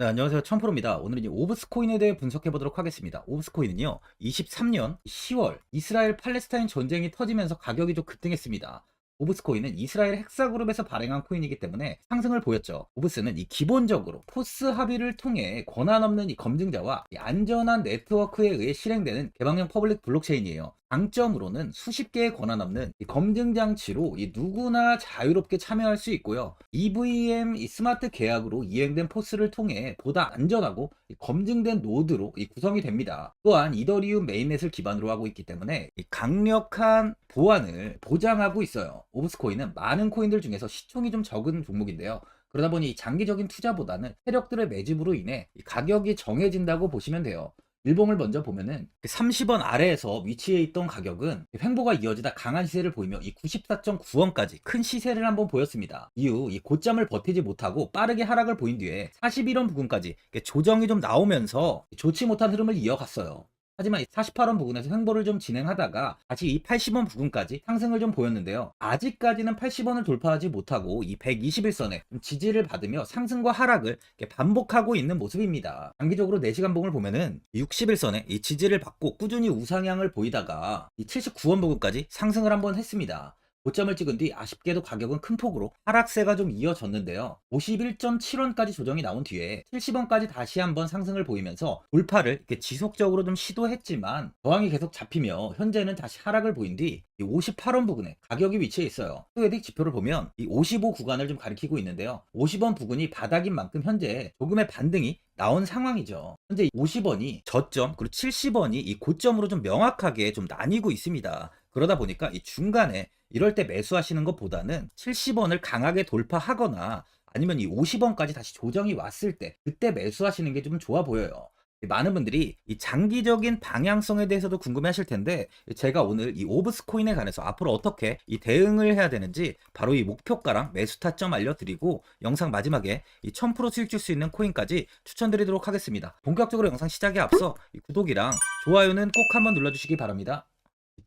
네, 안녕하세요. 천프로입니다. 오늘은 이 오브스코인에 대해 분석해 보도록 하겠습니다. 오브스코인은요, 23년 10월 이스라엘 팔레스타인 전쟁이 터지면서 가격이 좀 급등했습니다. 오브스코인은 이스라엘 핵사그룹에서 발행한 코인이기 때문에 상승을 보였죠. 오브스는 이 기본적으로 포스 합의를 통해 권한 없는 이 검증자와 이 안전한 네트워크에 의해 실행되는 개방형 퍼블릭 블록체인이에요. 장점으로는 수십 개의 권한 없는 이 검증 장치로 이 누구나 자유롭게 참여할 수 있고요. EVM 이 스마트 계약으로 이행된 포스를 통해 보다 안전하고 이 검증된 노드로 이 구성이 됩니다. 또한 이더리움 메인넷을 기반으로 하고 있기 때문에 이 강력한 보안을 보장하고 있어요. 오브스코인은 많은 코인들 중에서 시총이 좀 적은 종목인데요. 그러다 보니 장기적인 투자보다는 세력들의 매집으로 인해 이 가격이 정해진다고 보시면 돼요. 일봉을 먼저 보면은 30원 아래에서 위치해 있던 가격은 횡보가 이어지다 강한 시세를 보이며 이 94.9원까지 큰 시세를 한번 보였습니다. 이후 이 고점을 버티지 못하고 빠르게 하락을 보인 뒤에 41원 부근까지 조정이 좀 나오면서 좋지 못한 흐름을 이어갔어요. 하지만 48원 부근에서 횡보를 좀 진행하다가 다시 이 80원 부근까지 상승을 좀 보였는데요. 아직까지는 80원을 돌파하지 못하고 이 121선에 지지를 받으며 상승과 하락을 반복하고 있는 모습입니다. 단기적으로 4시간 봉을 보면은 61선에 이 지지를 받고 꾸준히 우상향을 보이다가 이 79원 부근까지 상승을 한번 했습니다. 고점을 찍은 뒤 아쉽게도 가격은 큰 폭으로 하락세가 좀 이어졌는데요. 51.7원까지 조정이 나온 뒤에 70원까지 다시 한번 상승을 보이면서 돌파를 이렇게 지속적으로 좀 시도했지만 저항이 계속 잡히며 현재는 다시 하락을 보인 뒤 58원 부근에 가격이 위치해 있어요. 스웨딕 지표를 보면 이 55 구간을 좀 가리키고 있는데요. 50원 부근이 바닥인 만큼 현재 조금의 반등이 나온 상황이죠. 현재 50원이 저점 그리고 70원이 이 고점으로 좀 명확하게 좀 나뉘고 있습니다. 그러다 보니까 이 중간에 이럴 때 매수하시는 것보다는 70원을 강하게 돌파하거나 아니면 이 50원까지 다시 조정이 왔을 때 그때 매수하시는 게 좀 좋아 보여요. 많은 분들이 이 장기적인 방향성에 대해서도 궁금해 하실 텐데 제가 오늘 이 오브스코인에 관해서 앞으로 어떻게 이 대응을 해야 되는지 바로 이 목표가랑 매수 타점 알려드리고 영상 마지막에 이 1000% 수익 줄 수 있는 코인까지 추천드리도록 하겠습니다. 본격적으로 영상 시작에 앞서 이 구독이랑 좋아요는 꼭 한번 눌러주시기 바랍니다.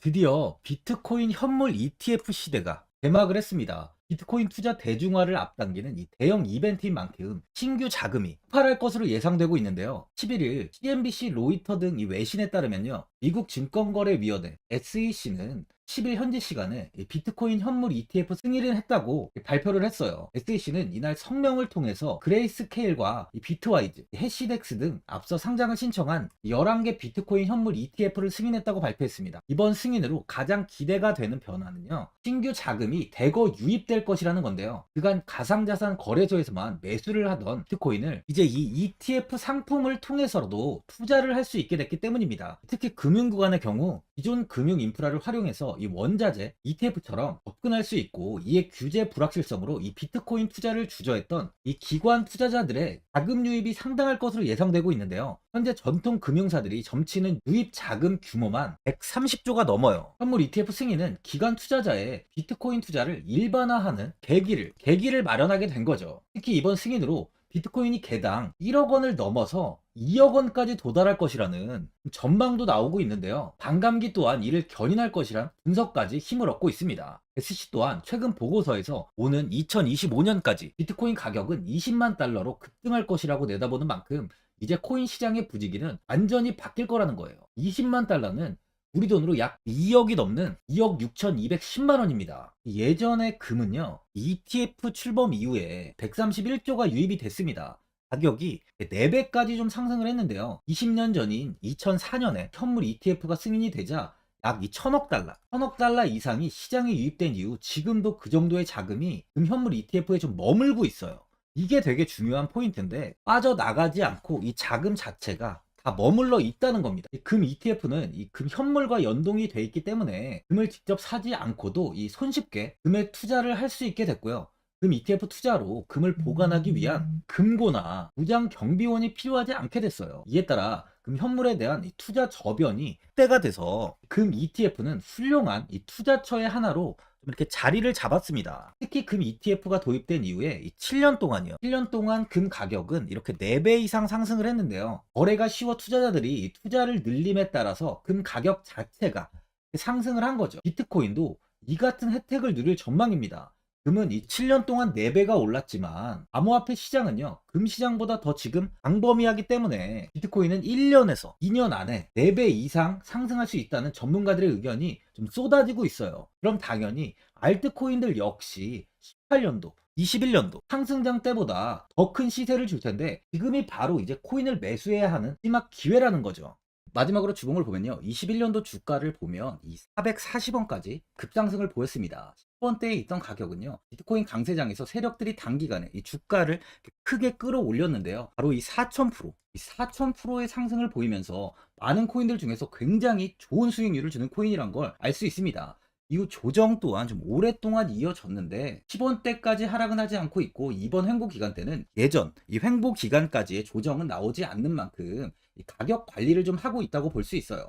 드디어 비트코인 현물 ETF 시대가 개막을 했습니다. 비트코인 투자 대중화를 앞당기는 이 대형 이벤트인 만큼 신규 자금이 폭발할 것으로 예상되고 있는데요. 11일 CNBC, 로이터 등 이 외신에 따르면요. 미국 증권거래위원회 SEC는 10일 현지 시간에 비트코인 현물 ETF 승인을 했다고 발표를 했어요. SEC는 이날 성명을 통해서 그레이스케일과 비트와이즈, 해시덱스 등 앞서 상장을 신청한 11개 비트코인 현물 ETF를 승인했다고 발표했습니다. 이번 승인으로 가장 기대가 되는 변화는요. 신규 자금이 대거 유입될 것이라는 건데요. 그간 가상자산 거래소에서만 매수를 하던 비트코인을 이제 이 ETF 상품을 통해서도 투자를 할 수 있게 됐기 때문입니다. 특히 금융구간의 경우 기존 금융 인프라를 활용해서 이 원자재 ETF처럼 접근할 수 있고 이에 규제 불확실성으로 이 비트코인 투자를 주저했던 이 기관 투자자들의 자금 유입이 상당할 것으로 예상되고 있는데요. 현재 전통 금융사들이 점치는 유입 자금 규모만 130조가 넘어요. 현물 ETF 승인은 기관 투자자의 비트코인 투자를 일반화하는 계기를 마련하게 된 거죠. 특히 이번 승인으로 비트코인이 개당 1억 원을 넘어서 2억 원까지 도달할 것이라는 전망도 나오고 있는데요. 반감기 또한 이를 견인할 것이란 분석까지 힘을 얻고 있습니다. SC 또한 최근 보고서에서 오는 2025년까지 비트코인 가격은 20만 달러로 급등할 것이라고 내다보는 만큼 이제 코인 시장의 부지기는 완전히 바뀔 거라는 거예요. 20만 달러는 우리 돈으로 약 2억이 넘는 2억 6,210만 원입니다. 예전에 금은요, ETF 출범 이후에 131조가 유입이 됐습니다. 가격이 4배까지 좀 상승을 했는데요. 20년 전인 2004년에 현물 ETF가 승인이 되자 약 1천억 달러, 1천억 달러 이상이 시장에 유입된 이후 지금도 그 정도의 자금이 현물 ETF에 좀 머물고 있어요. 이게 되게 중요한 포인트인데 빠져나가지 않고 이 자금 자체가 다 머물러 있다는 겁니다. 금 ETF는 이 금 현물과 연동이 돼 있기 때문에 금을 직접 사지 않고도 이 손쉽게 금에 투자를 할 수 있게 됐고요. 금 ETF 투자로 금을 보관하기 위한 금고나 무장 경비원이 필요하지 않게 됐어요. 이에 따라 금 현물에 대한 이 투자 저변이 확대가 돼서 금 ETF는 훌륭한 이 투자처의 하나로 좀 이렇게 자리를 잡았습니다. 특히 금 ETF가 도입된 이후에 이 7년 동안이요. 7년 동안 금 가격은 이렇게 4배 이상 상승을 했는데요. 거래가 쉬워 투자자들이 이 투자를 늘림에 따라서 금 가격 자체가 상승을 한 거죠. 비트코인도 이 같은 혜택을 누릴 전망입니다. 금은 이 7년 동안 4배가 올랐지만 암호화폐 시장은요, 금 시장보다 더 지금 광범위하기 때문에 비트코인은 1년에서 2년 안에 4배 이상 상승할 수 있다는 전문가들의 의견이 좀 쏟아지고 있어요. 그럼 당연히 알트코인들 역시 18년도 21년도 상승장 때보다 더 큰 시세를 줄 텐데, 지금이 바로 이제 코인을 매수해야 하는 마지막 기회라는 거죠. 마지막으로 주봉을 보면요, 21년도 주가를 보면 이 440원까지 급상승을 보였습니다. 10번대에 있던 가격은요, 비트코인 강세장에서 세력들이 단기간에 이 주가를 크게 끌어올렸는데요, 바로 이 4000%의 상승을 보이면서 많은 코인들 중에서 굉장히 좋은 수익률을 주는 코인이란 걸 알 수 있습니다. 이후 조정 또한 좀 오랫동안 이어졌는데 10원대까지 하락은 하지 않고 있고, 이번 횡보 기간 때는 예전 이 횡보 기간까지의 조정은 나오지 않는 만큼 이 가격 관리를 좀 하고 있다고 볼 수 있어요.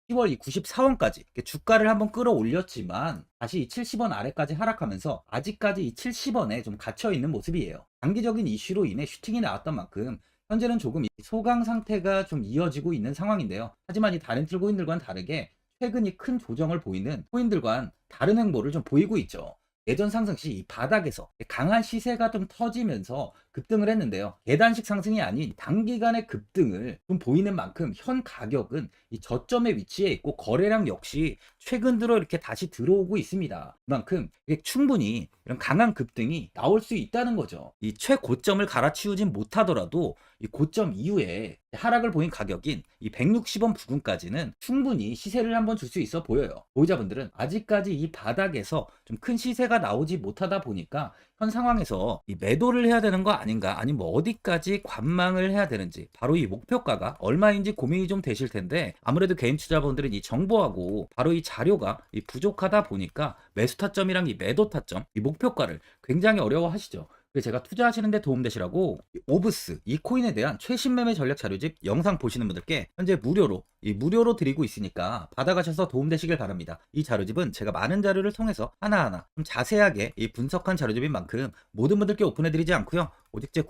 10월 이 94원까지 주가를 한번 끌어올렸지만 다시 이 70원 아래까지 하락하면서 아직까지 이 70원에 좀 갇혀 있는 모습이에요. 단기적인 이슈로 인해 슈팅이 나왔던 만큼 현재는 조금 이 소강 상태가 좀 이어지고 있는 상황인데요. 하지만 이 다른 틀코인들과는 다르게 최근이 큰 조정을 보이는 코인들과는 다른 행보를 좀 보이고 있죠. 예전 상승 시 이 바닥에서 강한 시세가 좀 터지면서 급등을 했는데요, 계단식 상승이 아닌 단기간의 급등을 좀 보이는 만큼 현 가격은 이 저점에 위치해 있고, 거래량 역시 최근 들어 이렇게 다시 들어오고 있습니다. 그만큼 이게 충분히 이런 강한 급등이 나올 수 있다는 거죠. 이 최고점을 갈아치우진 못하더라도 이 고점 이후에 하락을 보인 가격인 이 160원 부근까지는 충분히 시세를 한번 줄 수 있어 보여요. 보유자분들은 아직까지 이 바닥에서 좀 큰 시세가 나오지 못하다 보니까 현 상황에서 이 매도를 해야 되는 거 아닌가, 아니면 뭐 어디까지 관망을 해야 되는지, 바로 이 목표가가 얼마인지 고민이 좀 되실 텐데, 아무래도 개인 투자분들은 이 정보하고 바로 이 자료가 이 부족하다 보니까 매수 타점이랑 이 매도 타점, 이 목표가를 굉장히 어려워하시죠. 그래서 제가 투자하시는데 도움되시라고 오브스 이 코인에 대한 최신 매매 전략 자료집 영상 보시는 분들께 현재 무료로 드리고 있으니까 받아가셔서 도움되시길 바랍니다. 이 자료집은 제가 많은 자료를 통해서 하나하나 좀 자세하게 이 분석한 자료집인 만큼 모든 분들께 오픈해드리지 않고요, 오직 제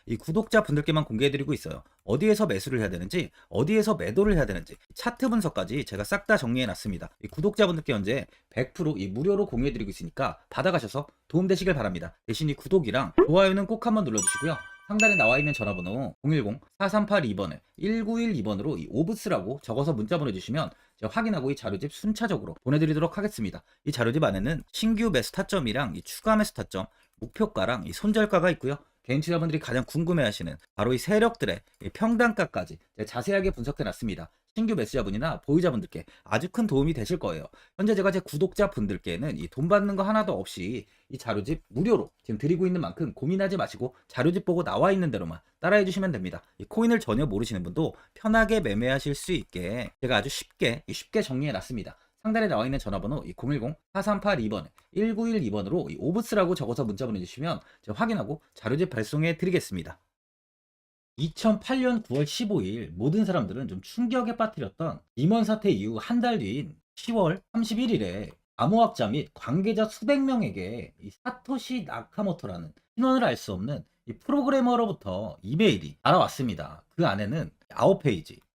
이 구독자 분들께만 공개해드리고 있어요. 어디에서 매수를 해야 되는지, 어디에서 매도를 해야 되는지, 차트 분석까지 제가 싹 다 정리해놨습니다. 이 구독자분들께 현재 100% 이 무료로 공유해드리고 있으니까 받아가셔서 도움되시길 바랍니다. 대신 이 구독이랑 좋아요는 꼭 한번 눌러주시고요, 상단에 나와 있는 전화번호 010-4382번에 1912번으로 이 오브스라고 적어서 문자 보내주시면 제가 확인하고 이 자료집 순차적으로 보내드리도록 하겠습니다. 이 자료집 안에는 신규 매수 타점이랑 이 추가 매수 타점, 목표가랑 이 손절가가 있고요, 개인 투자분들이 가장 궁금해하시는 바로 이 세력들의 이 평단가까지 제가 자세하게 분석해 놨습니다. 신규 매수자분이나 보유자분들께 아주 큰 도움이 되실 거예요. 현재 제가 제 구독자분들께는 이 돈 받는 거 하나도 없이 이 자료집 무료로 지금 드리고 있는 만큼 고민하지 마시고 자료집 보고 나와 있는 대로만 따라해 주시면 됩니다. 이 코인을 전혀 모르시는 분도 편하게 매매하실 수 있게 제가 아주 쉽게 정리해 놨습니다. 상단에 나와 있는 전화번호 010-4382번에 1912번으로 이 오브스라고 적어서 문자 보내주시면 제가 확인하고 자료집 발송해 드리겠습니다. 2008년 9월 15일 모든 사람들은 좀 충격에 빠뜨렸던 리먼 사태 이후 한 달 뒤인 10월 31일에 암호학자 및 관계자 수백 명에게 이 사토시 나카모토라는 신원을 알 수 없는 이 프로그래머로부터 이메일이 날아왔습니다. 그 안에는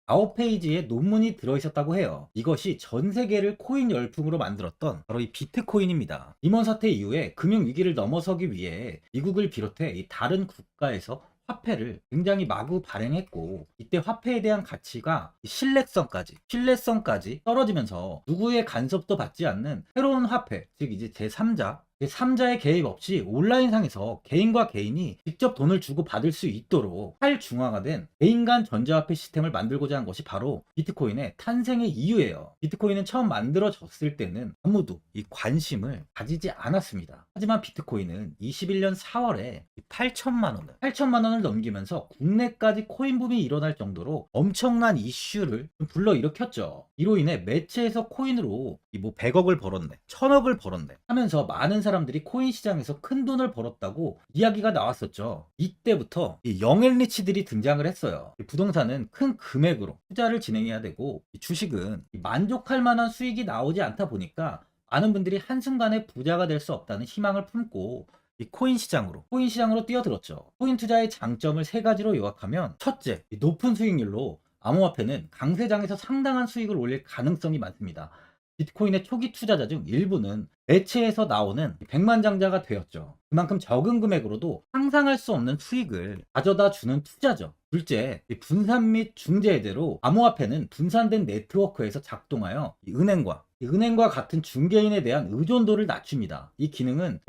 9페이지의 논문이 들어있었다고 해요. 이것이 전 세계를 코인 열풍으로 만들었던 바로 이 비트코인입니다. 리먼 사태 이후에 금융위기를 넘어서기 위해 미국을 비롯해 이 다른 국가에서 화폐를 굉장히 마구 발행했고, 이때 화폐에 대한 가치가 신뢰성까지 떨어지면서 누구의 간섭도 받지 않는 새로운 화폐, 즉 이제 제3자의 개입 없이 온라인상에서 개인과 개인이 직접 돈을 주고 받을 수 있도록 탈중앙화된 개인 간 전자화폐 시스템을 만들고자 한 것이 바로 비트코인의 탄생의 이유예요. 비트코인은 처음 만들어졌을 때는 아무도 이 관심을 가지지 않았습니다. 하지만 비트코인은 21년 4월에 8천만 원을 넘기면서 국내까지 코인 붐이 일어날 정도로 엄청난 이슈를 불러일으켰죠. 이로 인해 매체에서 코인으로 뭐 100억을 벌었네, 1000억을 벌었네 하면서 많은 사람들이 코인 시장에서 큰 돈을 벌었다고 이야기가 나왔었죠. 이때부터 이 영앤리치들이 등장을 했어요. 부동산은 큰 금액으로 투자를 진행해야 되고, 주식은 만족할 만한 수익이 나오지 않다 보니까 많은 분들이 한순간에 부자가 될 수 없다는 희망을 품고 이 코인 시장으로 뛰어들었죠. 코인 투자의 장점을 세 가지로 요약하면, 첫째, 높은 수익률로 암호화폐는 강세장에서 상당한 수익을 올릴 가능성이 많습니다. 비트코인의 초기 투자자 중 일부는 매체에서 나오는 백만장자가 되었죠. 그만큼 적은 금액으로도 상상할 수 없는 수익을 가져다 주는 투자죠. 둘째, 이 분산 및 중재대로 암호화폐는 분산된 네트워크에서 작동하여 이 은행과 같은 중개인에 대한 의존도를 낮춥니다. 이 기능은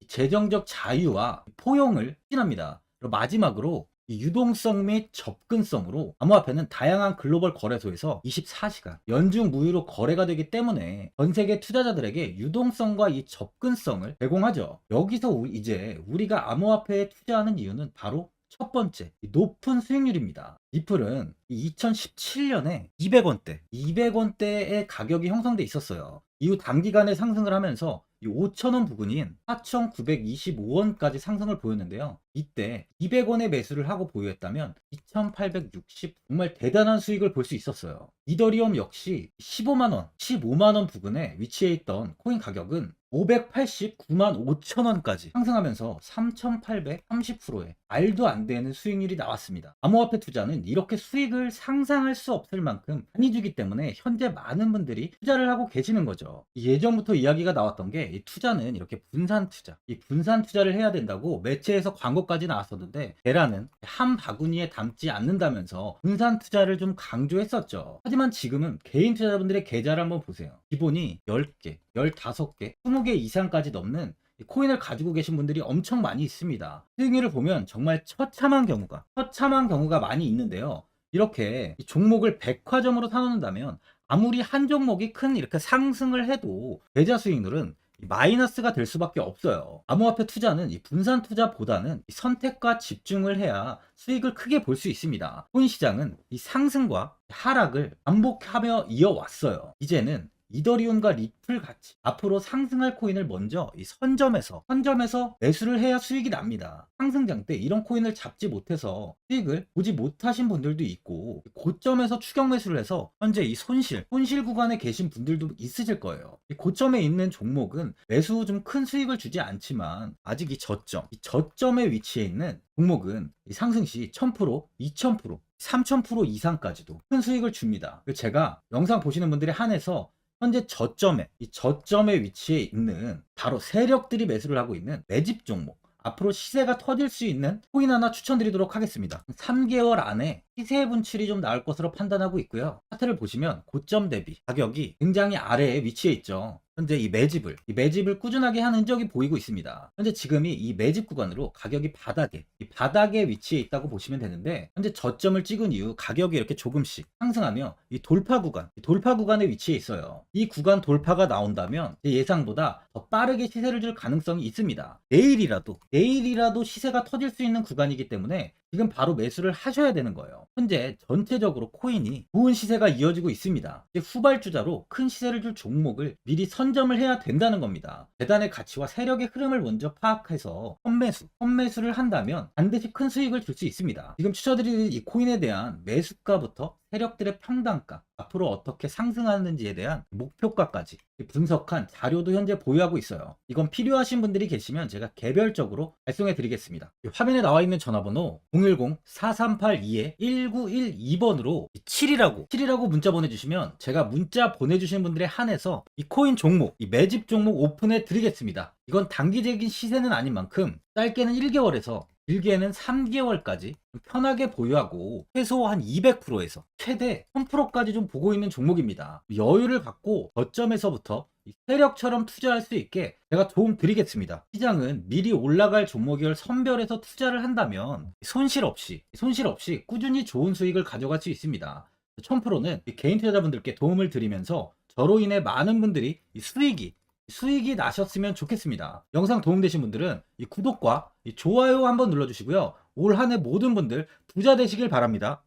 재정적 자유와 포용을 추진합니다. 그리고 마지막으로 이 유동성 및 접근성으로 암호화폐는 다양한 글로벌 거래소에서 24시간 연중 무휴로 거래가 되기 때문에 전 세계 투자자들에게 유동성과 이 접근성을 제공하죠. 여기서 이제 우리가 암호화폐에 투자하는 이유는 바로 첫 번째, 이 높은 수익률입니다. 리플은 2017년에 200원대의 가격이 형성돼 있었어요. 이후 단기간에 상승을 하면서 이 5,000원 부근인 4,925원까지 상승을 보였는데요. 이때 200원의 매수를 하고 보유했다면 2,860 정말 대단한 수익을 볼 수 있었어요. 이더리움 역시 15만원 부근에 위치해 있던 코인 가격은 589만 5천원까지 상승하면서 3,830%의 말도 안 되는 수익률이 나왔습니다. 암호화폐 투자는 이렇게 수익을 상상할 수 없을 만큼 많이 주기 때문에 현재 많은 분들이 투자를 하고 계시는 거죠. 예전부터 이야기가 나왔던 게 이 투자는 이렇게 이 분산 투자를 해야 된다고 매체에서 광고까지 나왔었는데 테라는 한 바구니에 담지 않는다면서 분산 투자를 좀 강조했었죠. 하지만 지금은 개인 투자자분들의 계좌를 한번 보세요. 기본이 10개, 15개, 20개 이상까지 넘는 코인을 가지고 계신 분들이 엄청 많이 있습니다. 수익률을 보면 정말 처참한 경우가 많이 있는데요. 이렇게 종목을 백화점으로 사놓는다면 아무리 한 종목이 큰 이렇게 상승을 해도 계좌 수익률은 마이너스가 될 수밖에 없어요. 암호화폐 투자는 이 분산 투자보다는 이 선택과 집중을 해야 수익을 크게 볼 수 있습니다. 코인 시장은 이 상승과 하락을 반복하며 이어왔어요. 이제는 이더리움과 리플 같이 앞으로 상승할 코인을 먼저 이 선점에서 매수를 해야 수익이 납니다. 상승장 때 이런 코인을 잡지 못해서 수익을 보지 못하신 분들도 있고, 고점에서 추격 매수를 해서 현재 이 손실 구간에 계신 분들도 있으실 거예요. 이 고점에 있는 종목은 매수 후 좀 큰 수익을 주지 않지만 아직 이 저점에 위치해 있는 종목은 이 상승 시 1000%, 2000%, 3000% 이상까지도 큰 수익을 줍니다. 제가 영상 보시는 분들에 한해서 현재 저점에 위치해 있는 바로 세력들이 매수를 하고 있는 매집 종목, 앞으로 시세가 터질 수 있는 코인 하나 추천드리도록 하겠습니다. 3개월 안에 시세 분출이 좀 나올 것으로 판단하고 있고요. 차트를 보시면 고점 대비 가격이 굉장히 아래에 위치해 있죠. 현재 이 매집을 꾸준하게 한 흔적이 보이고 있습니다. 현재 지금이 이 매집 구간으로 가격이 바닥에 위치해 있다고 보시면 되는데, 현재 저점을 찍은 이후 가격이 이렇게 조금씩 상승하며 이 돌파 구간에 위치해 있어요. 이 구간 돌파가 나온다면 제 예상보다 더 빠르게 시세를 줄 가능성이 있습니다. 내일이라도 시세가 터질 수 있는 구간이기 때문에 지금 바로 매수를 하셔야 되는 거예요. 현재 전체적으로 코인이 좋은 시세가 이어지고 있습니다. 이제 후발주자로 큰 시세를 줄 종목을 미리 선점을 해야 된다는 겁니다. 재단의 가치와 세력의 흐름을 먼저 파악해서 선매수를 한다면 반드시 큰 수익을 줄 수 있습니다. 지금 추천드리는 이 코인에 대한 매수가부터 세력들의 평단가, 앞으로 어떻게 상승하는지에 대한 목표가까지 분석한 자료도 현재 보유하고 있어요. 이건 필요하신 분들이 계시면 제가 개별적으로 발송해 드리겠습니다. 화면에 나와 있는 전화번호 010-4382-1912번으로 7이라고 문자 보내주시면 제가 문자 보내주신 분들에 한해서 이 코인 종목, 이 매집 종목 오픈해 드리겠습니다. 이건 단기적인 시세는 아닌 만큼 짧게는 1개월에서 길게는 3개월까지 편하게 보유하고 최소 한 200%에서 최대 1000%까지 좀 보고 있는 종목입니다. 여유를 갖고 저점에서부터 세력처럼 투자할 수 있게 제가 도움 드리겠습니다. 시장은 미리 올라갈 종목을 선별해서 투자를 한다면 손실 없이 꾸준히 좋은 수익을 가져갈 수 있습니다. 1000%는 개인 투자자분들께 도움을 드리면서 저로 인해 많은 분들이 수익이 나셨으면 좋겠습니다. 영상 도움되신 분들은 이 구독과 이 좋아요 한번 눌러주시고요. 올 한 해 모든 분들 부자 되시길 바랍니다.